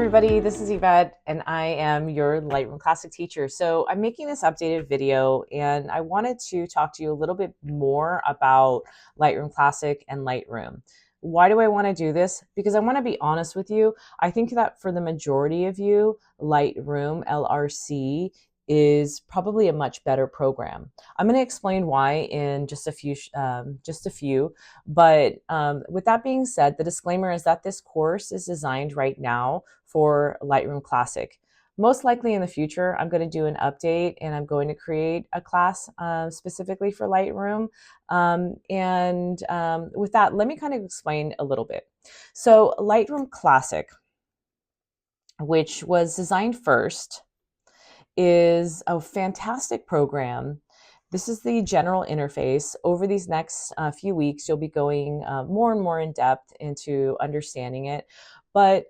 everybody, this is Yvette and I am your Lightroom Classic teacher. So I'm making this updated video and I wanted to talk to you a little bit more about Lightroom Classic and Lightroom. Why do I want to do this? Because I want to be honest with you. I think that for the majority of you, Lightroom LRC is probably a much better program. I'm going to explain why in just a few. But with that being said, the disclaimer is that this course is designed right now for Lightroom Classic. Most likely in the future, I'm going to do an update and I'm going to create a class specifically for Lightroom. With that, let me kind of explain a little bit. So Lightroom Classic, which was designed first, is a fantastic program. This is the general interface. Over these next few weeks, you'll be going more and more in depth into understanding it. But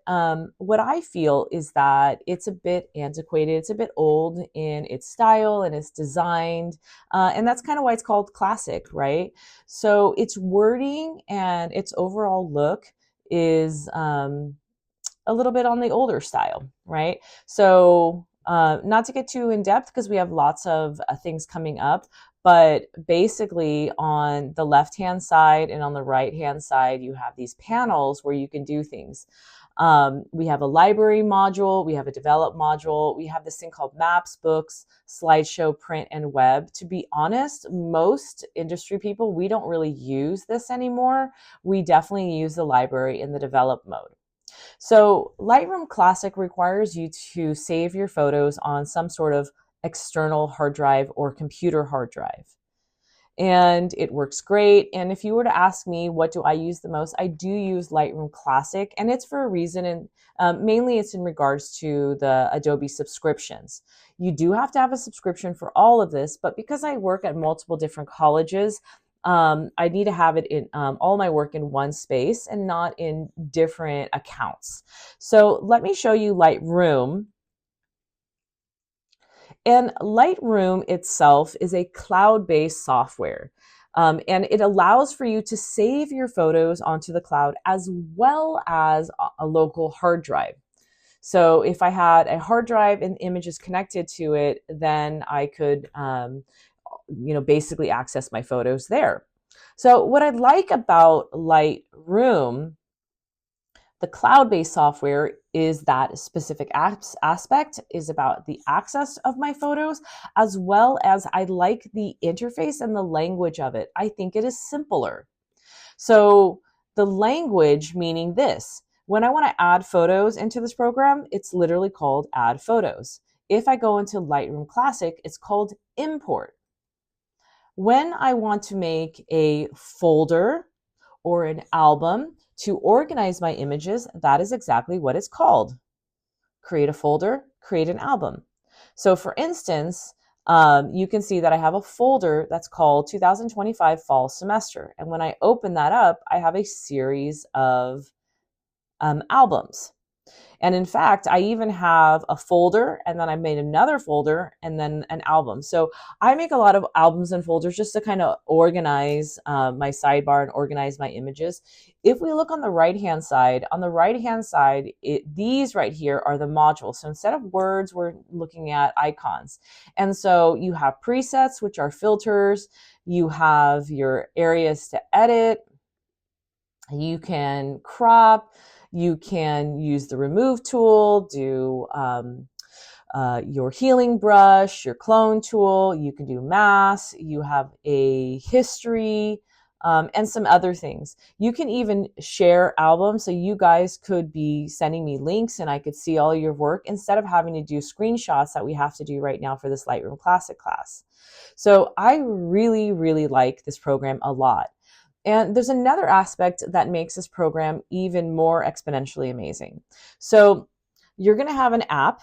what I feel is that it's a bit antiquated. It's a bit old in its style and its designed. And that's kind of why it's called classic, right? So its wording and its overall look is a little bit on the older style, right? So not to get too in depth because we have lots of things coming up, but basically on the left-hand side and on the right-hand side, you have these panels where you can do things. We have a library module, we have a develop module, we have this thing called maps, books, slideshow, print, and web. To be honest, most industry people, we don't really use this anymore. We definitely use the library in the develop mode. So Lightroom Classic requires you to save your photos on some sort of external hard drive or computer hard drive. And it works great. And if you were to ask me, what do I use the most? I do use Lightroom Classic, and it's for a reason. And mainly it's in regards to the Adobe subscriptions. You do have to have a subscription for all of this, but because I work at multiple different colleges, I need to have it in all my work in one space and not in different accounts. So let me show you Lightroom. And Lightroom itself is a cloud-based software. And it allows for you to save your photos onto the cloud as well as a local hard drive. So if I had a hard drive and images connected to it, then I could basically access my photos there. So what I like about Lightroom, the cloud-based software, is that specific aspect is about the access of my photos, as well as I like the interface and the language of it. I think it is simpler. So the language meaning this, when I want to add photos into this program, it's literally called add photos. If I go into Lightroom Classic, it's called import. When I want to make a folder or an album to organize my images, that is exactly what it's called. Create a folder, create an album. So for instance, you can see that I have a folder that's called 2025 Fall Semester. And when I open that up, I have a series of albums. And in fact, I even have a folder, and then I made another folder, and then an album. So I make a lot of albums and folders just to kind of organize my sidebar and organize my images. If we look on the right-hand side, these right here are the modules. So instead of words, we're looking at icons. And so you have presets, which are filters. You have your areas to edit. You can crop. You can use the remove tool, do your healing brush, your clone tool. You can do mask. You have a history and some other things. You can even share albums. So you guys could be sending me links and I could see all your work instead of having to do screenshots that we have to do right now for this Lightroom Classic class. So I really, really like this program a lot. And there's another aspect that makes this program even more exponentially amazing. So you're going to have an app.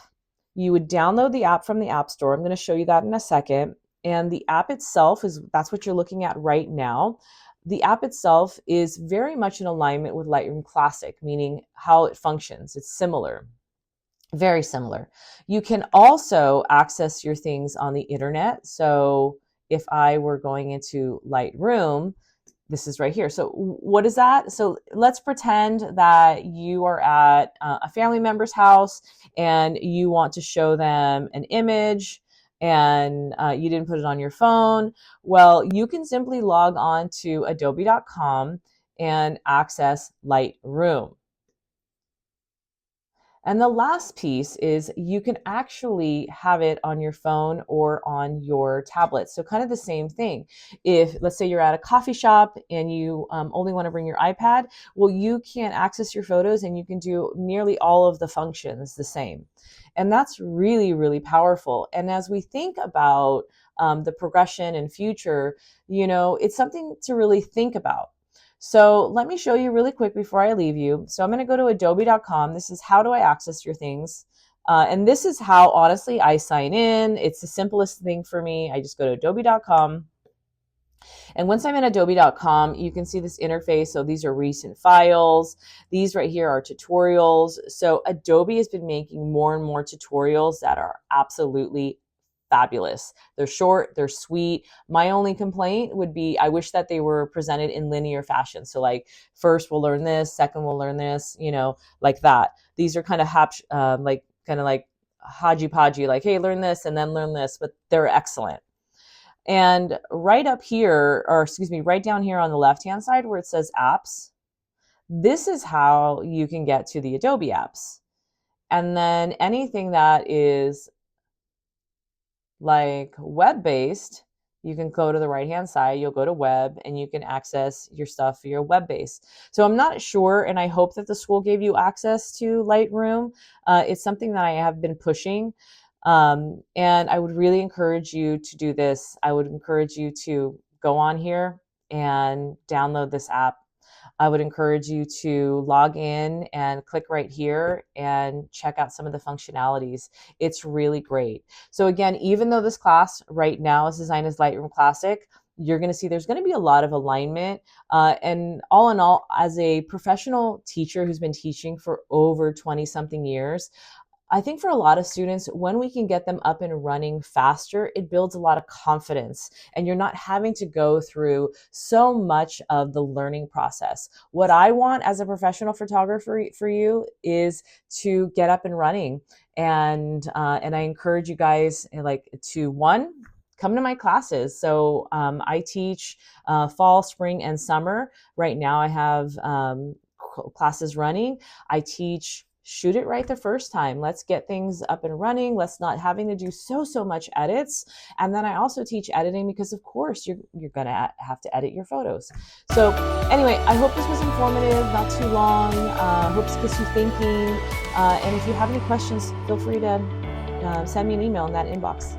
You would download the app from the App Store. I'm going to show you that in a second. And the app itself that's what you're looking at right now. The app itself is very much in alignment with Lightroom Classic, meaning how it functions. It's similar, very similar. You can also access your things on the internet. So if I were going into Lightroom, this is right here. So what is that? So let's pretend that you are at a family member's house and you want to show them an image and you didn't put it on your phone. Well, you can simply log on to adobe.com and access Lightroom. And the last piece is you can actually have it on your phone or on your tablet. So kind of the same thing. If, let's say you're at a coffee shop and you only want to bring your iPad, well, you can access your photos and you can do nearly all of the functions the same. And that's really, really powerful. And as we think about the progression and future, it's something to really think about. So let me show you really quick before I leave you. So I'm going to go to adobe.com. This is how do I access your things. And this is how, honestly, I sign in. It's the simplest thing for me. I just go to adobe.com. And once I'm in adobe.com, you can see this interface. So these are recent files. These right here are tutorials. So Adobe has been making more and more tutorials that are absolutely fabulous. They're short, they're sweet. My only complaint would be I wish that they were presented in linear fashion. So like first we'll learn this, second we'll learn this, like that. These are kind of like hodgy-podgy, like, hey, learn this and then learn this, but they're excellent. And right up here, or excuse me, right down here on the left-hand side where it says apps, this is how you can get to the Adobe apps. And then anything that is like web-based, you can go to the right-hand side, you'll go to web, and you can access your stuff for your web-based. So I'm not sure, and I hope that the school gave you access to Lightroom. It's something that I have been pushing, and I would really encourage you to do this. I would encourage you to go on here and download this app. I would encourage you to log in and click right here and check out some of the functionalities. It's really great. So again, even though this class right now is designed as Lightroom Classic, you're going to see there's going to be a lot of alignment. And all in all, as a professional teacher who's been teaching for over 20 something years, I think for a lot of students, when we can get them up and running faster, it builds a lot of confidence and you're not having to go through so much of the learning process. What I want as a professional photographer for you is to get up and running. And I encourage you guys to come to my classes. So I teach fall, spring, and summer. Right now I have classes running. I teach shoot it right the first time. Let's get things up and running. Let's not having to do so much edits. And then I also teach editing because of course you're going to have to edit your photos. So anyway, I hope this was informative, not too long. Hope this gets you thinking. And if you have any questions, feel free to send me an email in that inbox.